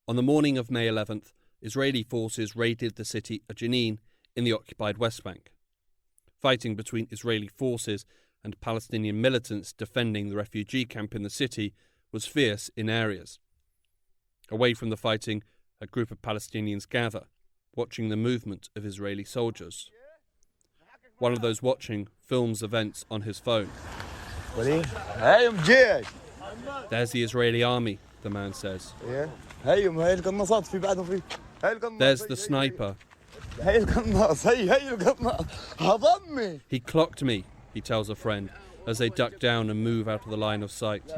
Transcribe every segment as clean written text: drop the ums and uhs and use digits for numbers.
On the morning of May 11th, Israeli forces raided the city of Jenin in the occupied West Bank. Fighting between Israeli forces and Palestinian militants defending the refugee camp in the city was fierce in areas. Away from the fighting, a group of Palestinians gather, watching the movement of Israeli soldiers. One of those watching films events on his phone. There's the Israeli army, the man says. There's the sniper. He clocked me, he tells a friend, as they duck down and move out of the line of sight.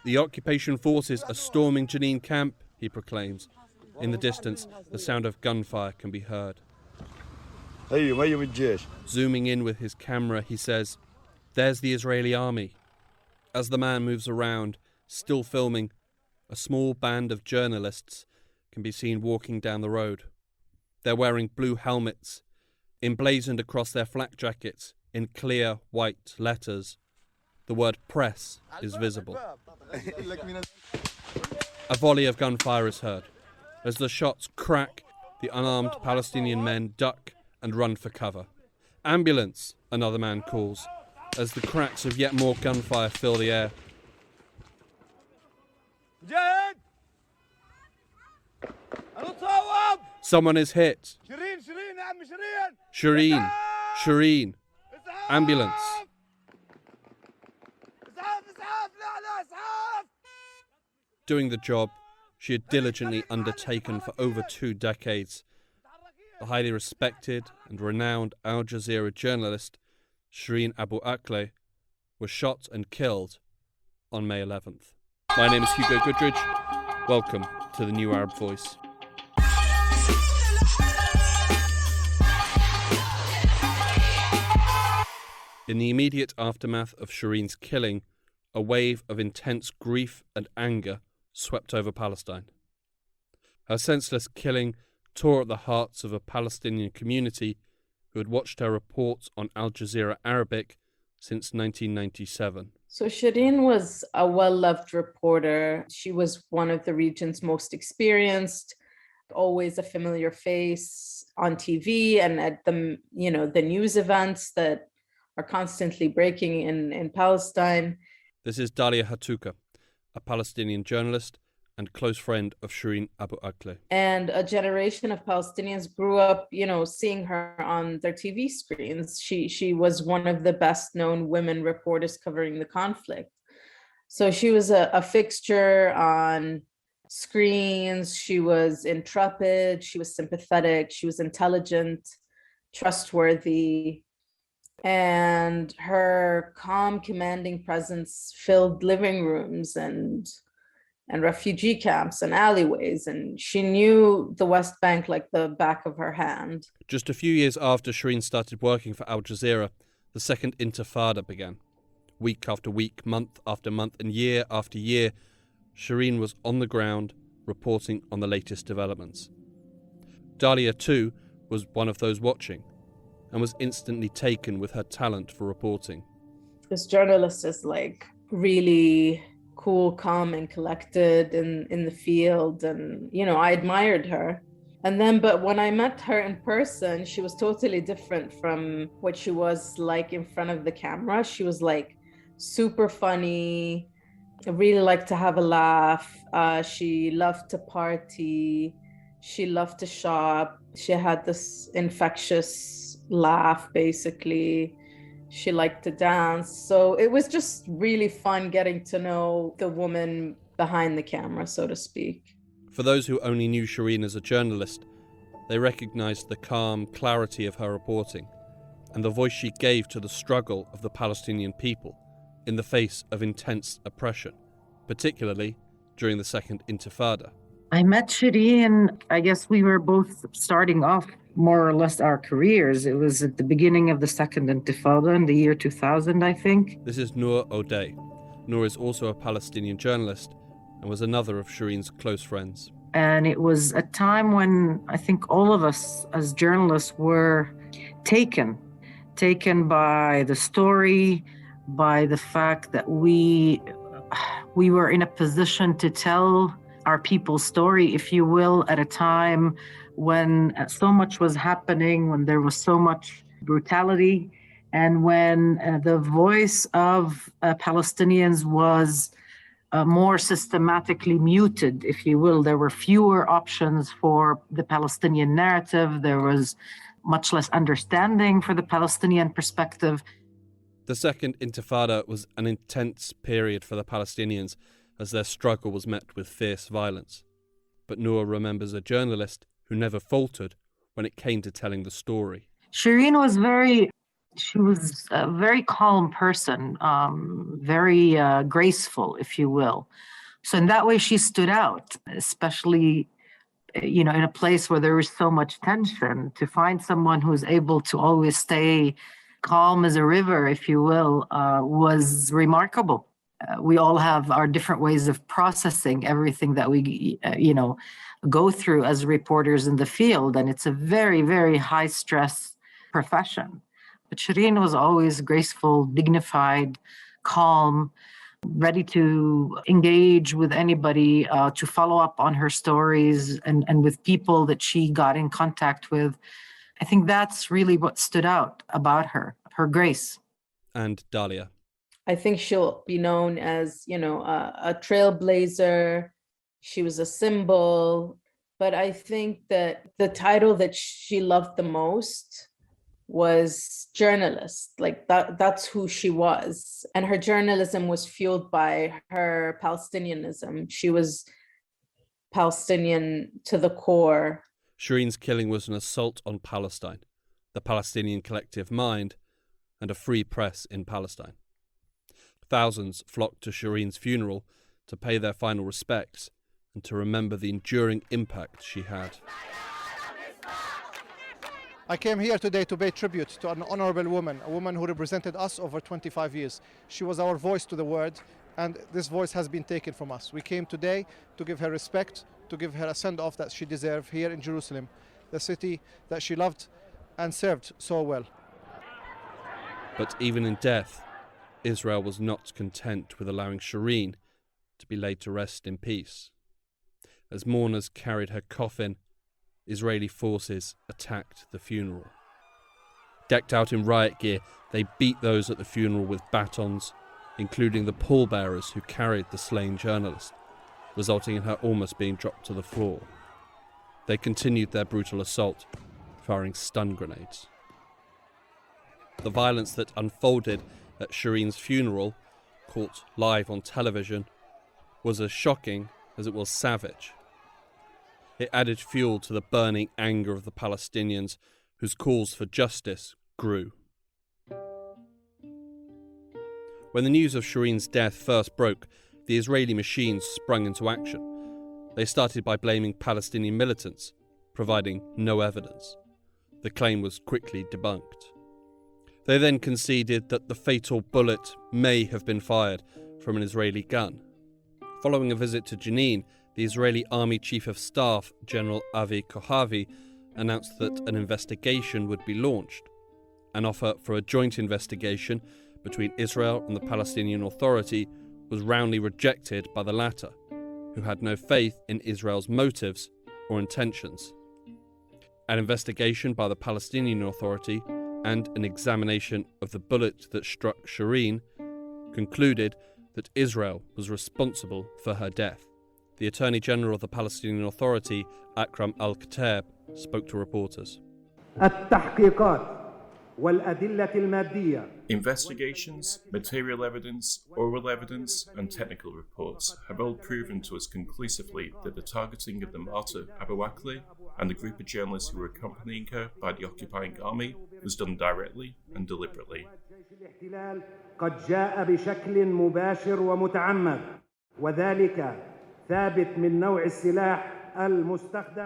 The occupation forces are storming Jenin camp, he proclaims. In the distance, the sound of gunfire can be heard. Zooming in with his camera, he says, "There's the Israeli army." As the man moves around, still filming, a small band of journalists can be seen walking down the road. They're wearing blue helmets. Emblazoned across their flak jackets, in clear white letters, the word press is visible. A volley of gunfire is heard. As the shots crack, the unarmed Palestinian men duck and run for cover. "Ambulance," another man calls, as the cracks of yet more gunfire fill the air. Someone is hit. Shireen. Ambulance. Doing the job she had diligently undertaken for over 2 decades, the highly respected and renowned Al Jazeera journalist Shireen Abu Akleh was shot and killed on May 11th. My name is Hugo Goodridge. Welcome to the New Arab Voice. In the immediate aftermath of Shireen's killing, a wave of intense grief and anger swept over Palestine. Her senseless killing tore at the hearts of a Palestinian community who had watched her reports on Al Jazeera Arabic since 1997. So Shireen was a well-loved reporter. She was one of the region's most experienced, always a familiar face on TV and at the news events that are constantly breaking in Palestine. This is Dalia Hatuqa, a Palestinian journalist and close friend of Shireen Abu Akleh. And a generation of Palestinians grew up, seeing her on their TV screens. She was one of the best known women reporters covering the conflict. So she was a fixture on screens. She was intrepid, she was sympathetic, she was intelligent, trustworthy. And her calm, commanding presence filled living rooms and refugee camps and alleyways, and she knew the West Bank like the back of her hand. Just a few years after Shireen started working for Al Jazeera, the second intifada began. Week after week, month after month, and year after year, Shireen was on the ground reporting on the latest developments. Dalia, too, was one of those watching, and was instantly taken with her talent for reporting. This journalist is really cool, calm, and collected in the field, and I admired her. But when I met her in person, she was totally different from what she was like in front of the camera. She was super funny, really liked to have a laugh. She loved to party. She loved to shop. She had this infectious laugh, basically. She liked to dance. So it was just really fun getting to know the woman behind the camera, so to speak. For those who only knew Shireen as a journalist, they recognized the calm clarity of her reporting and the voice she gave to the struggle of the Palestinian people in the face of intense oppression, particularly during the second intifada. I met Shireen, I guess we were both starting off more or less our careers. It was at the beginning of the second intifada in the year 2000, I think. This is Nour Odeh. Nour is also a Palestinian journalist and was another of Shireen's close friends. And it was a time when I think all of us as journalists were taken by the story, by the fact that we we were in a position to tell our people's story, if you will, at a time when so much was happening, when there was so much brutality, and when the voice of Palestinians was more systematically muted, if you will. There were fewer options for the Palestinian narrative. There was much less understanding for the Palestinian perspective. The Second Intifada was an intense period for the Palestinians as their struggle was met with fierce violence. But Nour remembers a journalist who never faltered when it came to telling the story. Shireen was a very calm person, very graceful, if you will. So in that way, she stood out, especially, in a place where there was so much tension. To find someone who's able to always stay calm as a river, if you will, was remarkable. We all have our different ways of processing everything that we, go through as reporters in the field. And it's a very, very high stress profession. But Shireen was always graceful, dignified, calm, ready to engage with anybody, to follow up on her stories and with people that she got in contact with. I think that's really what stood out about her grace. And Dalia. I think she'll be known as, a trailblazer. She was a symbol. But I think that the title that she loved the most was journalist. Like that's who she was. And her journalism was fueled by her Palestinianism. She was Palestinian to the core. Shireen's killing was an assault on Palestine, the Palestinian collective mind, and a free press in Palestine. Thousands flocked to Shireen's funeral to pay their final respects and to remember the enduring impact she had. I came here today to pay tribute to an honorable woman, a woman who represented us over 25 years. She was our voice to the world, and this voice has been taken from us. We came today to give her respect, to give her a send-off that she deserved here in Jerusalem, the city that she loved and served so well. But even in death, Israel was not content with allowing Shireen to be laid to rest in peace. As mourners carried her coffin, Israeli forces attacked the funeral. Decked out in riot gear, they beat those at the funeral with batons, including the pallbearers who carried the slain journalist, resulting in her almost being dropped to the floor. They continued their brutal assault, firing stun grenades. The violence that unfolded at Shireen's funeral, caught live on television, was as shocking as it was savage. It added fuel to the burning anger of the Palestinians, whose calls for justice grew. When the news of Shireen's death first broke, the Israeli machines sprung into action. They started by blaming Palestinian militants, providing no evidence. The claim was quickly debunked. They then conceded that the fatal bullet may have been fired from an Israeli gun. Following a visit to Jenin, the Israeli Army Chief of Staff, General Avi Kohavi, announced that an investigation would be launched. An offer for a joint investigation between Israel and the Palestinian Authority was roundly rejected by the latter, who had no faith in Israel's motives or intentions. An investigation by the Palestinian Authority and an examination of the bullet that struck Shireen concluded that Israel was responsible for her death. The Attorney General of the Palestinian Authority, Akram al-Khattab, spoke to reporters. Investigations, material evidence, oral evidence, and technical reports have all proven to us conclusively that the targeting of the martyr Abu Akleh and the group of journalists who were accompanying her by the occupying army was done directly and deliberately.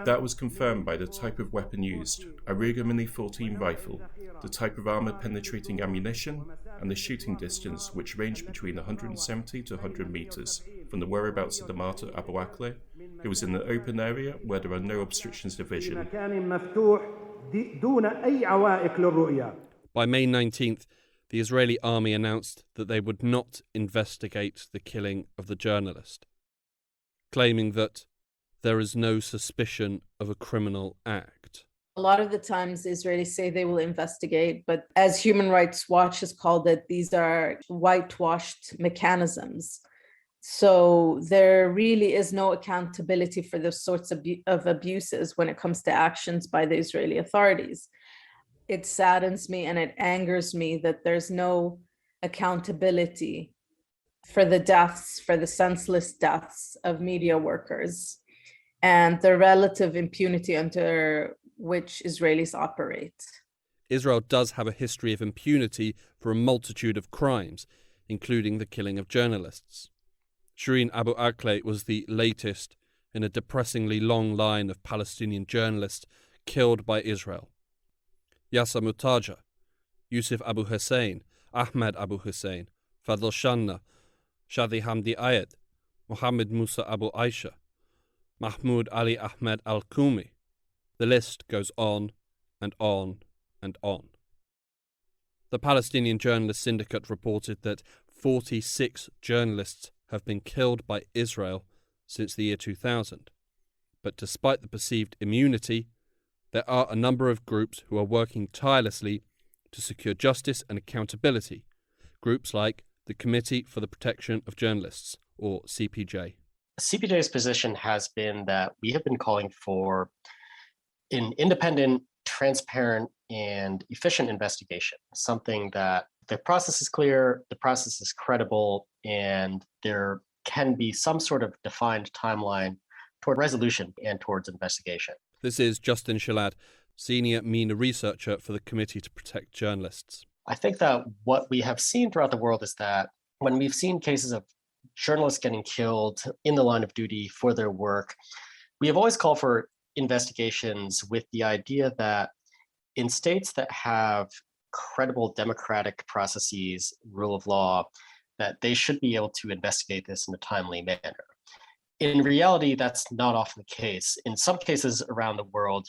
That was confirmed by the type of weapon used, a Ruger Mini 14 rifle, the type of armour-penetrating ammunition, and the shooting distance, which ranged between 170 to 100 metres from the whereabouts of the martyr Abu Akleh, who was in an open area where there are no obstructions to vision. By May 19th, the Israeli army announced that they would not investigate the killing of the journalist, claiming that there is no suspicion of a criminal act. A lot of the times the Israelis say they will investigate, but as Human Rights Watch has called it, these are whitewashed mechanisms. So there really is no accountability for those sorts of abuses when it comes to actions by the Israeli authorities. It saddens me and it angers me that there's no accountability for the deaths, for the senseless deaths of media workers and the relative impunity under which Israelis operate. Israel does have a history of impunity for a multitude of crimes, including the killing of journalists. Shireen Abu Akleh was the latest in a depressingly long line of Palestinian journalists killed by Israel. Yasser Mutaja, Yusuf Abu Hussein, Ahmed Abu Hussein, Fadl Shanna, Shadi Hamdi Ayed, Mohammed Musa Abu Aisha, Mahmoud Ali Ahmed Al-Kumi. The list goes on and on and on. The Palestinian Journalist Syndicate reported that 46 journalists have been killed by Israel since the year 2000. But despite the perceived immunity, there are a number of groups who are working tirelessly to secure justice and accountability, groups like the Committee for the Protection of Journalists, or CPJ. CPJ's position has been that we have been calling for an independent, transparent, and efficient investigation, something that the process is clear, the process is credible, and there can be some sort of defined timeline toward resolution and towards investigation. This is Justin Shilad, Senior MENA Researcher for the Committee to Protect Journalists. I think that what we have seen throughout the world is that when we've seen cases of journalists getting killed in the line of duty for their work, we have always called for investigations with the idea that in states that have credible democratic processes, rule of law, that they should be able to investigate this in a timely manner. In reality, that's not often the case. In some cases around the world,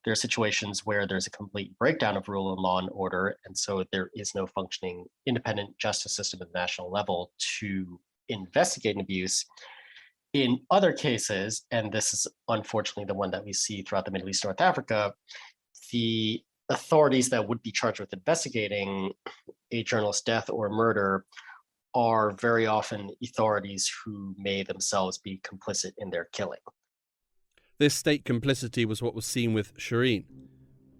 there are situations where there's a complete breakdown of rule of law and order, and so there is no functioning independent justice system at the national level to investigate an abuse. In other cases, and this is unfortunately the one that we see throughout the Middle East, North Africa, the authorities that would be charged with investigating a journalist's death or murder are very often authorities who may themselves be complicit in their killing. This state complicity was what was seen with Shireen.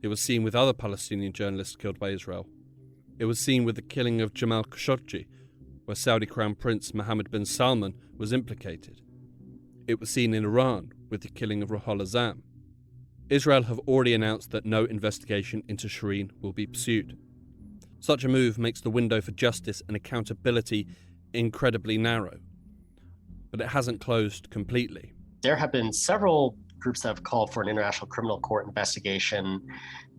It was seen with other Palestinian journalists killed by Israel. It was seen with the killing of Jamal Khashoggi, where Saudi Crown Prince Mohammed bin Salman was implicated. It was seen in Iran with the killing of Ruhollah Azam. Israel have already announced that no investigation into Shireen will be pursued. Such a move makes the window for justice and accountability incredibly narrow. But it hasn't closed completely. There have been several groups that have called for an international criminal court investigation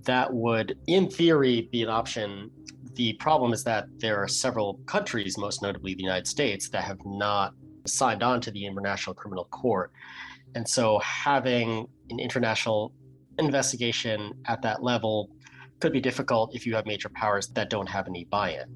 that would, in theory, be an option. The problem is that there are several countries, most notably the United States, that have not signed on to the International Criminal Court. And so having an international investigation at that level could be difficult if you have major powers that don't have any buy-in.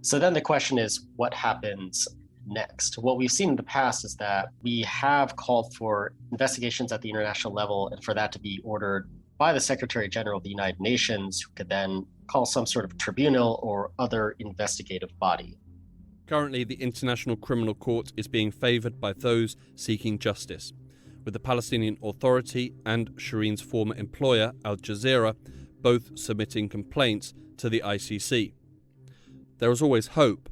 So then the question is, what happens next? What we've seen in the past is that we have called for investigations at the international level and for that to be ordered by the Secretary General of the United Nations, who could then call some sort of tribunal or other investigative body. Currently, the International Criminal Court is being favoured by those seeking justice, with the Palestinian Authority and Shireen's former employer, Al Jazeera, both submitting complaints to the ICC. There is always hope,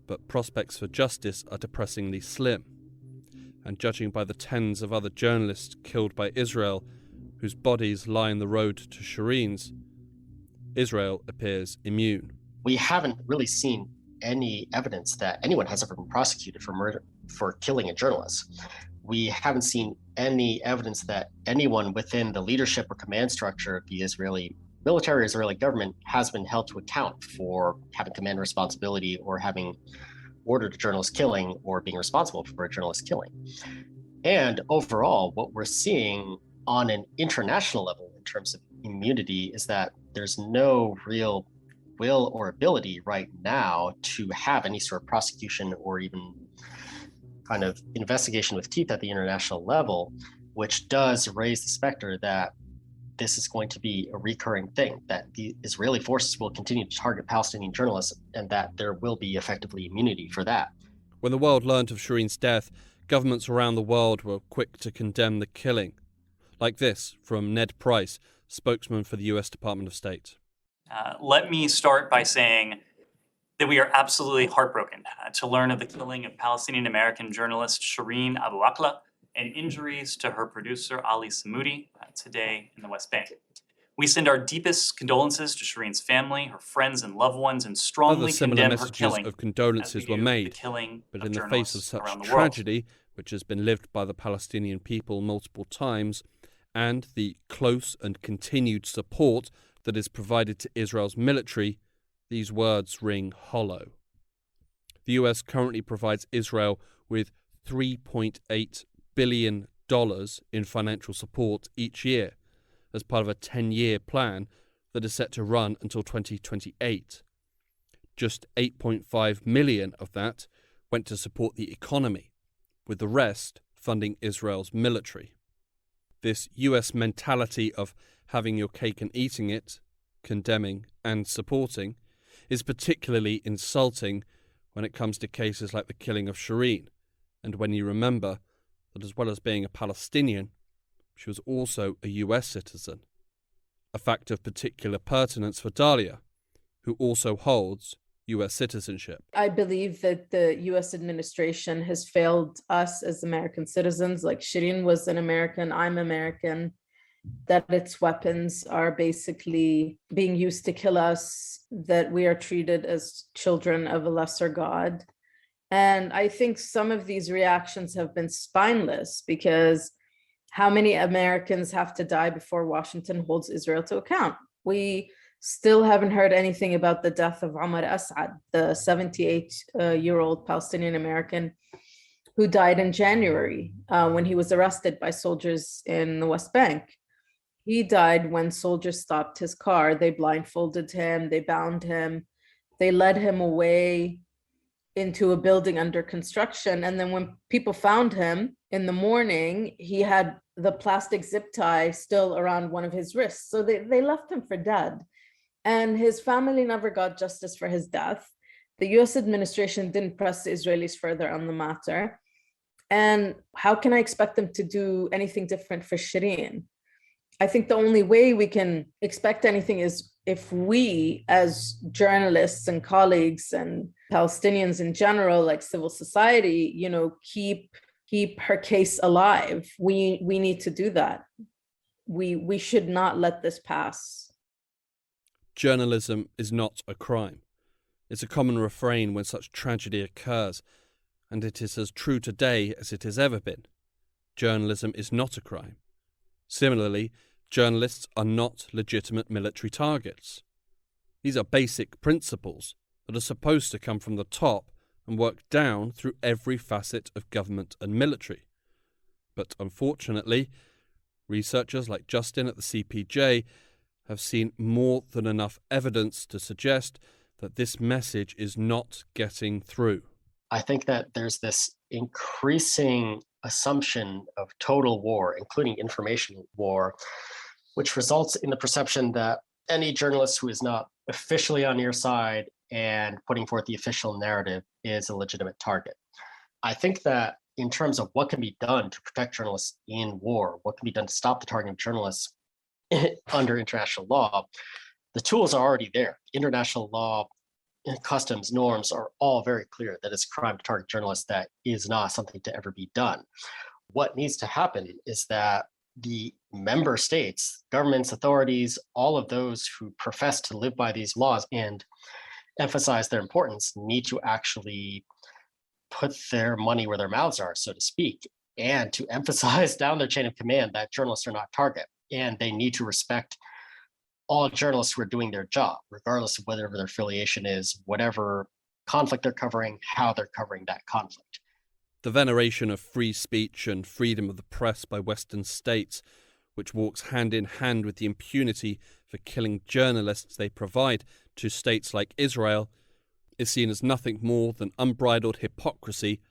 but prospects for justice are depressingly slim. And judging by the tens of other journalists killed by Israel, whose bodies line the road to Shireen's, Israel appears immune. We haven't really seen any evidence that anyone has ever been prosecuted for murder, for killing a journalist. We haven't seen any evidence that anyone within the leadership or command structure of the Israeli military or Israeli government has been held to account for having command responsibility or having ordered a journalist killing or being responsible for a journalist killing. And overall, what we're seeing on an international level in terms of immunity is that there's no real will or ability right now to have any sort of prosecution or even kind of investigation with teeth at the international level, which does raise the specter that this is going to be a recurring thing, that the Israeli forces will continue to target Palestinian journalists and that there will be effectively immunity for that. When the world learnt of Shireen's death, governments around the world were quick to condemn the killing. Like this from Ned Price, spokesman for the US Department of State. Let me start by saying that we are absolutely heartbroken to learn of the killing of Palestinian-American journalist Shireen Abu Akleh and injuries to her producer Ali Samudi today in the West Bank. We send our deepest condolences to Shireen's family, her friends and loved ones, and strongly condemn her killing. Of condolences were made, but in the face of such tragedy, which has been lived by the Palestinian people multiple times, and the close and continued support that is provided to Israel's military, these words ring hollow. The US currently provides Israel with $3.8 billion in financial support each year as part of a 10-year plan that is set to run until 2028. Just $8.5 million of that went to support the economy, with the rest funding Israel's military. This US mentality of having your cake and eating it, condemning and supporting, is particularly insulting when it comes to cases like the killing of Shireen, and when you remember that as well as being a Palestinian, she was also a US citizen, a fact of particular pertinence for Dalia, who also holds US citizenship. I believe that the US administration has failed us as American citizens. Like Shireen was an American, I'm American, that its weapons are basically being used to kill us, that we are treated as children of a lesser God. And I think some of these reactions have been spineless, because how many Americans have to die before Washington holds Israel to account? We still haven't heard anything about the death of Omar Assad, the 78-year-old Palestinian American who died in January when he was arrested by soldiers in the West Bank. He died when soldiers stopped his car. They blindfolded him, they bound him, they led him away into a building under construction. And then when people found him in the morning, he had the plastic zip tie still around one of his wrists. So they left him for dead. And his family never got justice for his death. The US administration didn't press the Israelis further on the matter. And how can I expect them to do anything different for Shireen? I think the only way we can expect anything is if we, as journalists and colleagues and Palestinians in general, like civil society, keep her case alive. We need to do that. We should not let this pass. Journalism is not a crime. It's a common refrain when such tragedy occurs, and it is as true today as it has ever been. Journalism is not a crime. Similarly, journalists are not legitimate military targets. These are basic principles that are supposed to come from the top and work down through every facet of government and military. But unfortunately, researchers like Justin at the CPJ have seen more than enough evidence to suggest that this message is not getting through. I think that there's this increasing assumption of total war, including information war, which results in the perception that any journalist who is not officially on your side and putting forth the official narrative is a legitimate target. I think that in terms of what can be done to protect journalists in war, what can be done to stop the targeting of journalists under international law, the tools are already there. International law and customs norms are all very clear that it's a crime to target journalists. That is not something to ever be done. What needs to happen is that the member states, governments, authorities, all of those who profess to live by these laws and emphasize their importance need to actually put their money where their mouths are, so to speak, and to emphasize down their chain of command that journalists are not target, and they need to respect all journalists who are doing their job, regardless of whatever their affiliation is, whatever conflict they're covering, how they're covering that conflict. The veneration of free speech and freedom of the press by Western states, which walks hand in hand with the impunity for killing journalists they provide to states like Israel is seen as nothing more than unbridled hypocrisy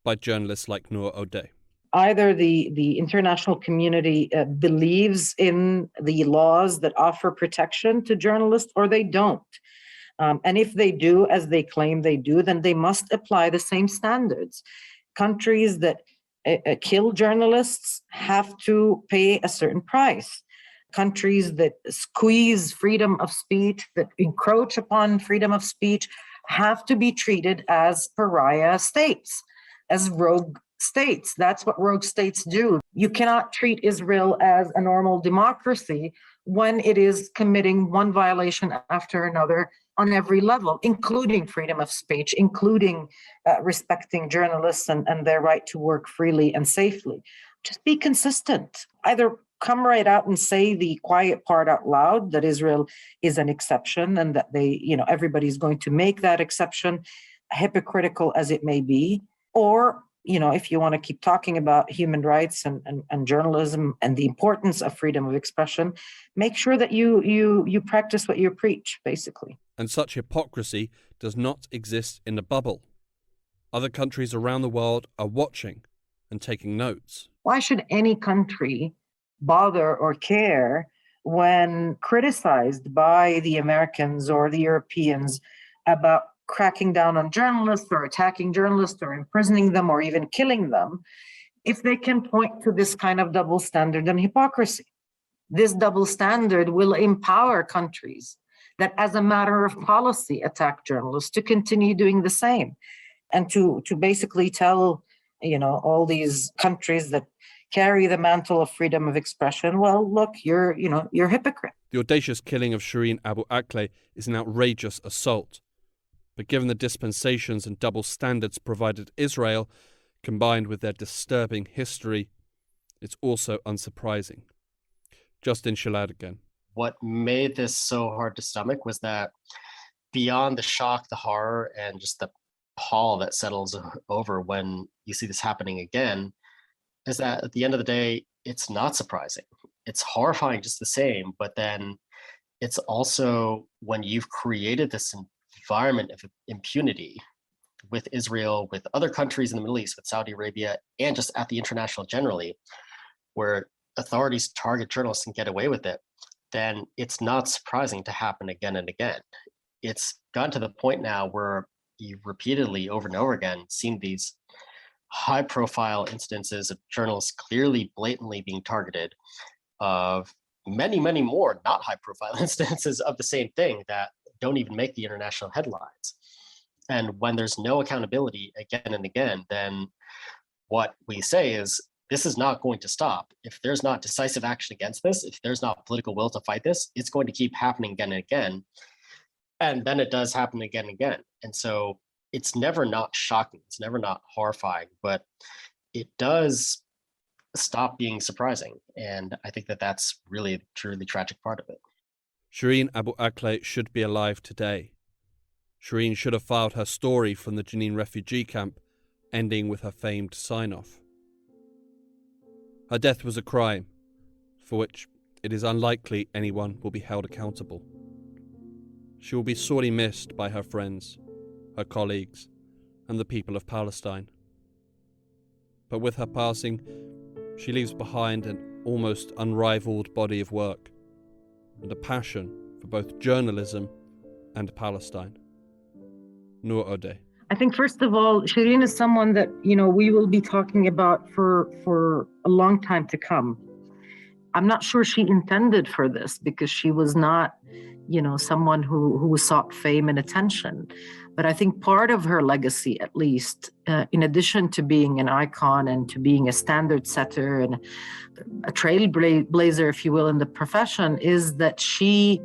by journalists like Nour Odeh. Either the international community believes in the laws that offer protection to journalists, or they don't. And if they do, as they claim they do, then they must apply the same standards. Countries that kill journalists have to pay a certain price. Countries that squeeze freedom of speech, that encroach upon freedom of speech, have to be treated as pariah states, as rogue states. That's what rogue states do. You cannot treat Israel as a normal democracy when it is committing one violation after another on every level, including freedom of speech, including respecting journalists and their right to work freely and safely. Just be consistent. Either come right out and say the quiet part out loud, that Israel is an exception and that everybody's going to make that exception, hypocritical as it may be, or if you want to keep talking about human rights and journalism and the importance of freedom of expression, make sure that you practice what you preach, basically. And such hypocrisy does not exist in a bubble. Other countries around the world are watching and taking notes. Why should any country bother or care when criticized by the Americans or the Europeans about cracking down on journalists or attacking journalists or imprisoning them or even killing them, if they can point to this kind of double standard and hypocrisy? This double standard will empower countries that, as a matter of policy, attack journalists to continue doing the same, and to basically tell all these countries that carry the mantle of freedom of expression, well, look, you're hypocrite. The audacious killing of Shireen Abu Akleh is an outrageous assault. But given the dispensations and double standards provided Israel, combined with their disturbing history, it's also unsurprising. Justin Shilad again. What made this so hard to stomach was that beyond the shock, the horror, and just the pall that settles over when you see this happening again, is that at the end of the day, it's not surprising. It's horrifying just the same, but then it's also when you've created this environment of impunity with Israel, with other countries in the Middle East, with Saudi Arabia, and just at the international generally, where authorities target journalists and get away with it, then it's not surprising to happen again and again. It's gotten to the point now where you've repeatedly, over and over again, seen these high-profile instances of journalists clearly, blatantly being targeted, of many, many more not high-profile instances of the same thing that don't even make the international headlines. And when there's no accountability again and again, then what we say is, this is not going to stop. If there's not decisive action against this, if there's not political will to fight this, it's going to keep happening again and again. And then it does happen again and again. And so it's never not shocking. It's never not horrifying, but it does stop being surprising. And I think that that's really, truly tragic part of it. Shireen Abu Akleh should be alive today. Shireen should have filed her story from the Jenin refugee camp, ending with her famed sign-off. Her death was a crime, for which it is unlikely anyone will be held accountable. She will be sorely missed by her friends, her colleagues, and the people of Palestine. But with her passing, she leaves behind an almost unrivaled body of work and a passion for both journalism and Palestine. Nour Odeh. I think, first of all, Shireen is someone that, we will be talking about for a long time to come. I'm not sure she intended for this, because she was not, someone who sought fame and attention. But I think part of her legacy, at least, in addition to being an icon and to being a standard setter and a trailblazer, if you will, in the profession, is that she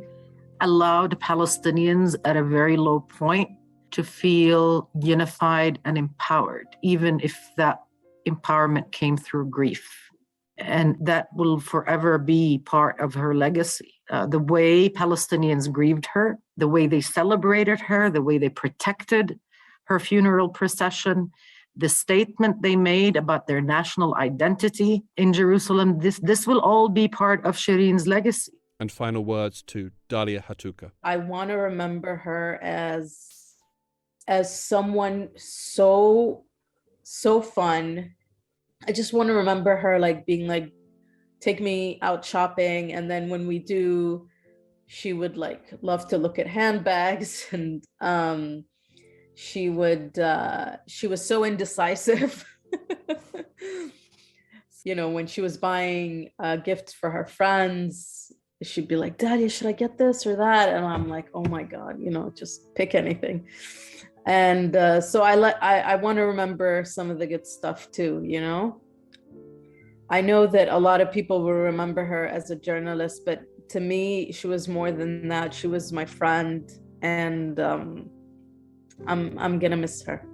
allowed Palestinians at a very low point to feel unified and empowered, even if that empowerment came through grief. And that will forever be part of her legacy. The way Palestinians grieved her, the way they celebrated her, the way they protected her funeral procession, the statement they made about their national identity in Jerusalem, this will all be part of Shireen's legacy. And final words to Dalia Hatuqa. I want to remember her as someone so fun. I just want to remember her like being like, take me out shopping, and then when we do, she would like love to look at handbags, and she was so indecisive. You know, when she was buying gifts for her friends, she'd be like, Dalia, should I get this or that? And I'm like, oh my God, you know, just pick anything. And so I want to remember some of the good stuff too, you know. I know that a lot of people will remember her as a journalist, but to me, she was more than that. She was my friend, and I'm gonna miss her.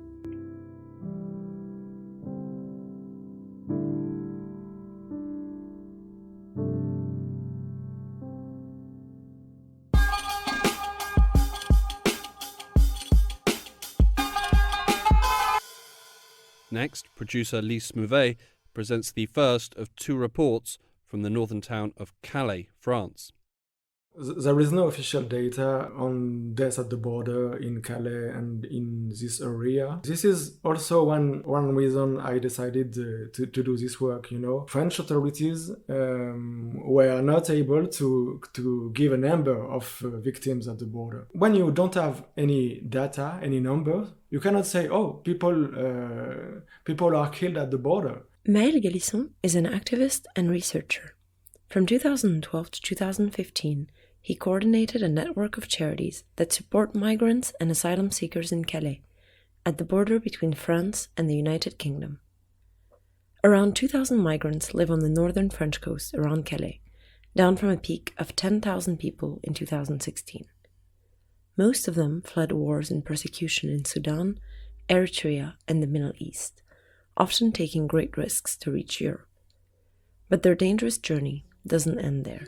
Next, producer Lise Mouvet presents the first of two reports from the northern town of Calais, France. There is no official data on deaths at the border in Calais and in this area. This is also one reason I decided to do this work, you know. French authorities were not able to give a number of victims at the border. When you don't have any data, any numbers, you cannot say, oh, people are killed at the border. Maël Galisson is an activist and researcher. From 2012 to 2015, he coordinated a network of charities that support migrants and asylum seekers in Calais, at the border between France and the United Kingdom. Around 2,000 migrants live on the northern French coast around Calais, down from a peak of 10,000 people in 2016. Most of them fled wars and persecution in Sudan, Eritrea, and the Middle East, often taking great risks to reach Europe. But their dangerous journey doesn't end there.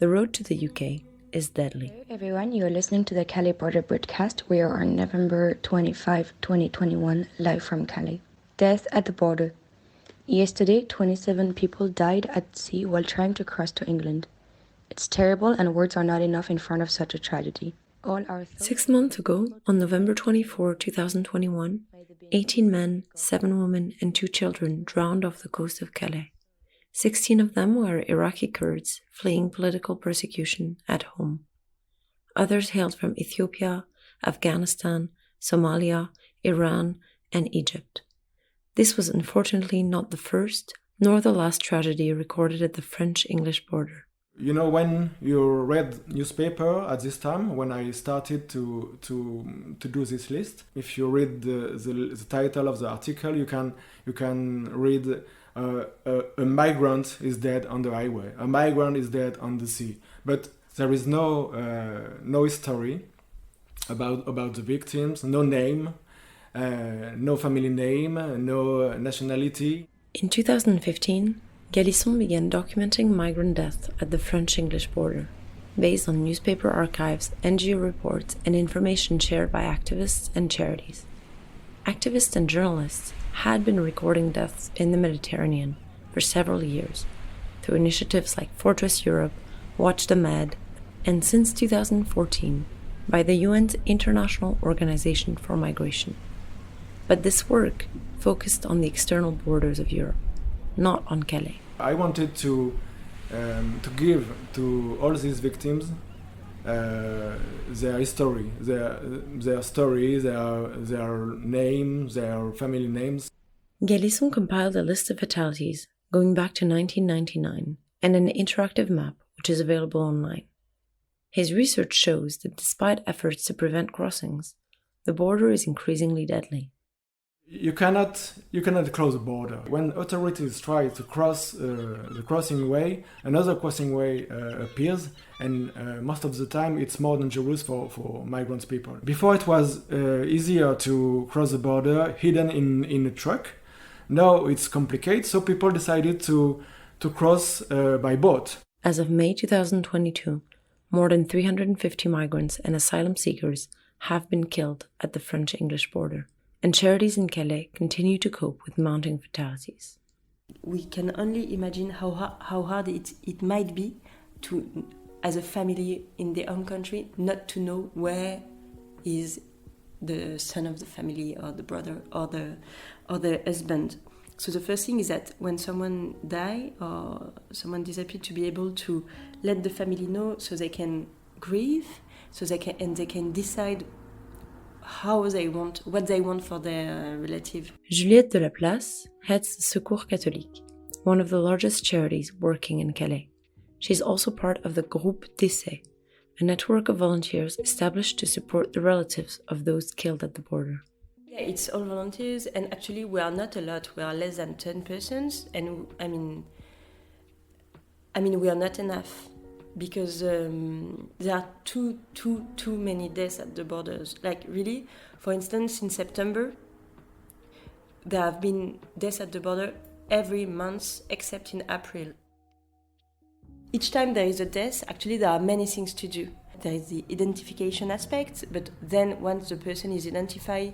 The road to the UK is deadly. Hello everyone, you are listening to the Calais Border broadcast. We are on November 25, 2021, live from Calais. Death at the border. Yesterday, 27 people died at sea while trying to cross to England. It's terrible and words are not enough in front of such a tragedy. 6 months ago, on November 24, 2021, 18 men, 7 women and 2 children drowned off the coast of Calais. 16 of them were Iraqi Kurds fleeing political persecution at home. Others hailed from Ethiopia, Afghanistan, Somalia, Iran, and Egypt. This was unfortunately not the first nor the last tragedy recorded at the French-English border. You know, when you read newspaper at this time, when I started to do this list, if you read the title of the article, you can read a migrant is dead on the highway, a migrant is dead on the sea. But there is no history about the victims, no name, no family name, no nationality. In 2015, Galisson began documenting migrant deaths at the French-English border, based on newspaper archives, NGO reports, and information shared by activists and charities. Activists and journalists had been recording deaths in the Mediterranean for several years, through initiatives like Fortress Europe, Watch the Med, and since 2014, by the UN's International Organization for Migration. But this work focused on the external borders of Europe, not on Calais. I wanted to give to all these victims their history, their story, their name, their family names. Galisson compiled a list of fatalities going back to 1999 and an interactive map which is available online. His research shows that despite efforts to prevent crossings, the border is increasingly deadly. You cannot close the border. When authorities try to cross the crossing way, another crossing way appears, and most of the time it's more dangerous for migrant people. Before it was easier to cross the border hidden in a truck. Now it's complicated, so people decided to cross by boat. As of May 2022, more than 350 migrants and asylum seekers have been killed at the French-English border. And charities in Calais continue to cope with mounting fatalities. We can only imagine how hard it might be to, as a family in their own country, not to know where is the son of the family or the brother or the husband. So the first thing is that when someone die or someone disappear, to be able to let the family know so they can grieve, so they can decide what they want for their relative. Juliette de la Place heads Secours Catholique, one of the largest charities working in Calais. She's also part of the Groupe d'Essai, a network of volunteers established to support the relatives of those killed at the border. Yeah, it's all volunteers, and actually we are not a lot. We are less than 10 persons, and I mean we are not enough because there are too many deaths at the borders. Like really, for instance, in September, there have been deaths at the border every month except in April. Each time there is a death, actually there are many things to do. There is the identification aspect, but then once the person is identified,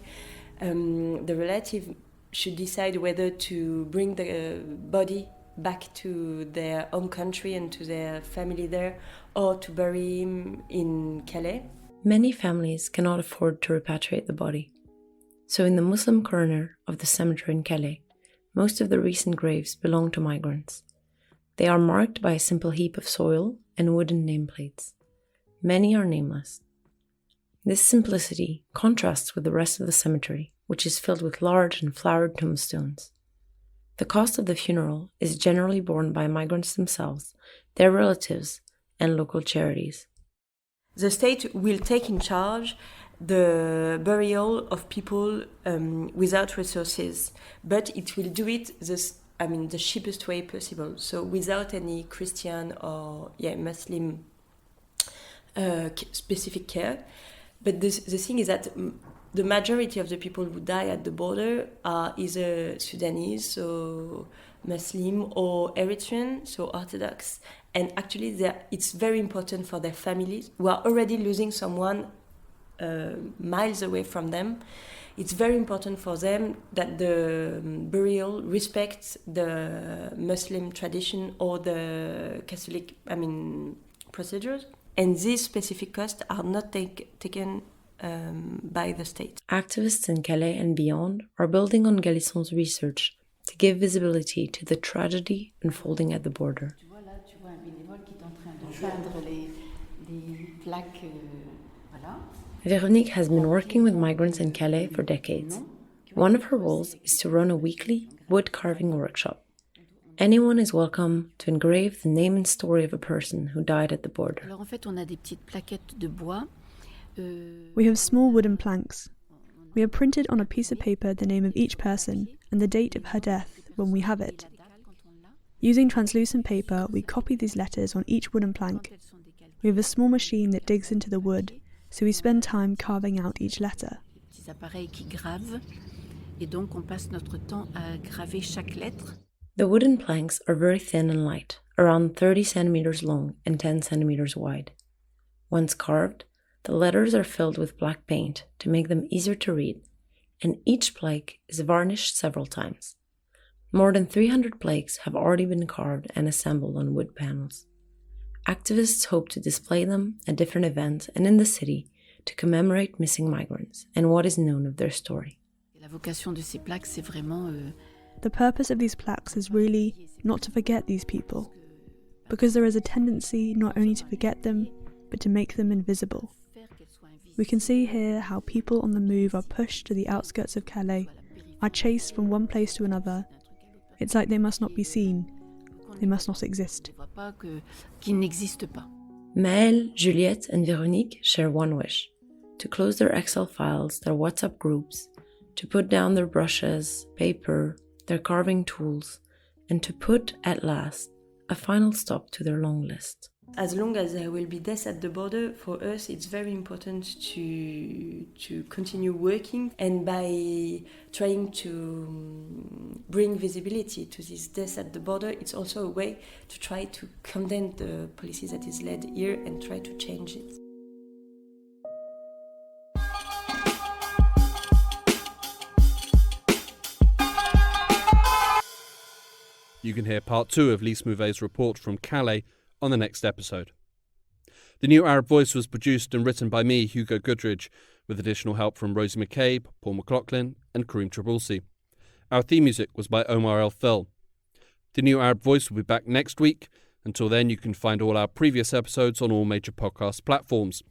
the relative should decide whether to bring the body back to their home country and to their family there, or to bury him in Calais. Many families cannot afford to repatriate the body. So in the Muslim corner of the cemetery in Calais, most of the recent graves belong to migrants. They are marked by a simple heap of soil and wooden nameplates. Many are nameless. This simplicity contrasts with the rest of the cemetery, which is filled with large and flowered tombstones. The cost of the funeral is generally borne by migrants themselves, their relatives, and local charities. The state will take in charge the burial of people without resources, but it will do it the cheapest way possible. So without any Christian or Muslim specific care. But the thing is that the majority of the people who die at the border are either Sudanese, so Muslim, or Eritrean, so Orthodox. And actually it's very important for their families who are already losing someone miles away from them. It's very important for them that the burial respects the Muslim tradition or the Catholic, procedures. And these specific costs are not taken by the state. Activists in Calais and beyond are building on Galisson's research to give visibility to the tragedy unfolding at the border. Véronique has been working with migrants in Calais for decades. One of her roles is to run a weekly wood carving workshop. Anyone is welcome to engrave the name and story of a person who died at the border. We have small wooden planks. We have printed on a piece of paper the name of each person and the date of her death when we have it. Using translucent paper, we copy these letters on each wooden plank. We have a small machine that digs into the wood, so we spend time carving out each letter. The wooden planks are very thin and light, around 30 centimeters long and 10 centimeters wide. Once carved, the letters are filled with black paint to make them easier to read, and each plaque is varnished several times. More than 300 plaques have already been carved and assembled on wood panels. Activists hope to display them at different events and in the city to commemorate missing migrants and what is known of their story. The purpose of these plaques is really not to forget these people, because there is a tendency not only to forget them, but to make them invisible. We can see here how people on the move are pushed to the outskirts of Calais, are chased from one place to another. It's like they must not be seen, they must not exist. Maëlle, Juliette and Véronique share one wish: to close their Excel files, their WhatsApp groups, to put down their brushes, paper, their carving tools, and to put, at last, a final stop to their long list. As long as there will be deaths at the border, for us it's very important to continue working, and by trying to bring visibility to these deaths at the border, it's also a way to try to condemn the policy that is led here and try to change it. You can hear part 2 of Lise Mouvet's report from Calais on the next episode. The New Arab Voice was produced and written by me, Hugo Goodridge, with additional help from Rosie McCabe, Paul McLaughlin and Kareem Trabulsi. Our theme music was by Omar El Fil. The New Arab Voice will be back next week. Until then, you can find all our previous episodes on all major podcast platforms.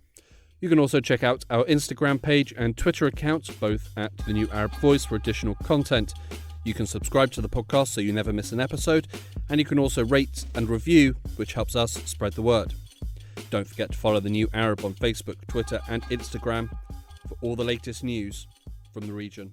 You can also check out our Instagram page and Twitter accounts, both at The New Arab Voice, for additional content. You can subscribe to the podcast so you never miss an episode, and you can also rate and review, which helps us spread the word. Don't forget to follow The New Arab on Facebook, Twitter and Instagram for all the latest news from the region.